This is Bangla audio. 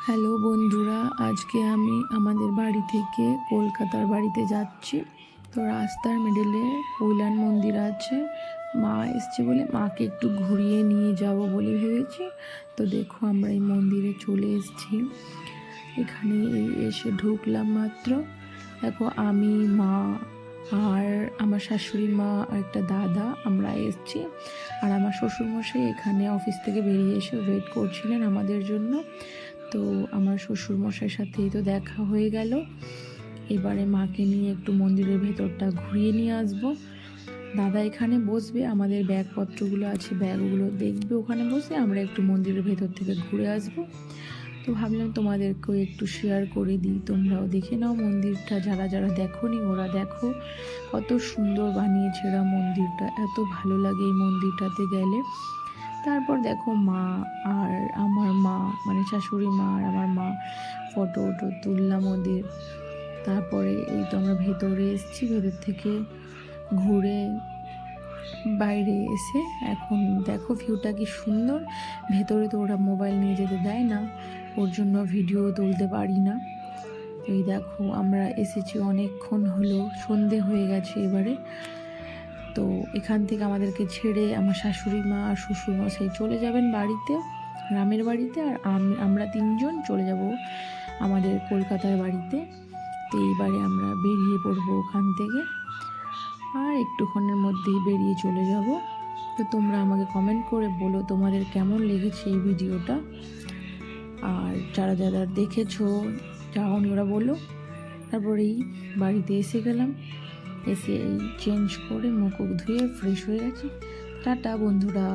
হ্যালো বন্ধুরা, আজকে আমি আমাদের বাড়ি থেকে কলকাতার বাড়িতে যাচ্ছি। তো রাস্তার মিডলে উইলান মন্দির আছে। মা এসছে বলে মাকে একটু ঘুরিয়ে নিয়ে যাব বলে ভেবেছি। তো দেখো আমরা এই মন্দিরে চলে এসেছি। এখানে এসে ঢুকলাম মাত্র। দেখো আমি, মা আর আমার শাশুড়ি মা আর একটা দাদা আমরা এসেছি। আর আমার শ্বশুরমশাই এখানে অফিস থেকে বেরিয়ে এসে ওয়েট করছিলেন আমাদের জন্য। তো আমার শ্বশুরমশাইয়ের সাথেই তো দেখা হয়ে গেল। এবারে মাকে নিয়ে একটু মন্দিরের ভেতরটা ঘুরিয়ে নিয়ে আসবো। দাদা এখানে বসবে, আমাদের ব্যাগপত্রগুলো আছে ব্যাগগুলো দেখবে ওখানে বসে, আমরা একটু মন্দিরের ভেতর থেকে ঘুরে আসবো। তো ভাবলাম তোমাদেরকেও একটু শেয়ার করে দিই, তোমরাও দেখে নাও মন্দিরটা। যারা যারা দেখোনি ওরা দেখো, কত সুন্দর বানিয়েছে এরা মন্দিরটা, এত ভালো লাগে এই মন্দিরটাতে গেলে। তারপর দেখো মা আর আমার মা, মানে শাশুড়ি মা আর আমার মা ফটো তুললাম ওদের। তারপরে এই তো আমরা ভেতরে এসেছি, ভেতর থেকে ঘুরে বাইরে এসে এখন দেখো ভিউটা কি সুন্দর। ভেতরে তো ওরা মোবাইল নিয়ে যেতে দেয় না, ওর জন্য ভিডিও তুলতে পারি না। এই দেখো আমরা এসেছি, অনেকক্ষণ হলো, সন্ধে হয়ে গেছে এবারে। তো এখান থেকে আমাদেরকে ছেড়ে আমার শাশুড়ি মা আর শ্বশুরমশাই চলে যাবেন বাড়িতে, গ্রামের বাড়িতে। আর আমরা তিনজন চলে যাব আমাদের কলকাতার বাড়িতে। তো এইবারে আমরা বেরিয়ে পড়বো ওখান থেকে, আর একটুক্ষণের মধ্যেই বেরিয়ে চলে যাব। তো তোমরা আমাকে কমেন্ট করে বলো তোমাদের কেমন লেগেছে এই ভিডিওটা, আর যারা যারা দেখেছো যাওনি ওরা বলো। তারপরেই বাড়িতে এসে গেলাম, এসে এই চেঞ্জ করে মুখ ধুয়ে ফ্রেশ হয়ে গেছি। টাটা বন্ধুরা।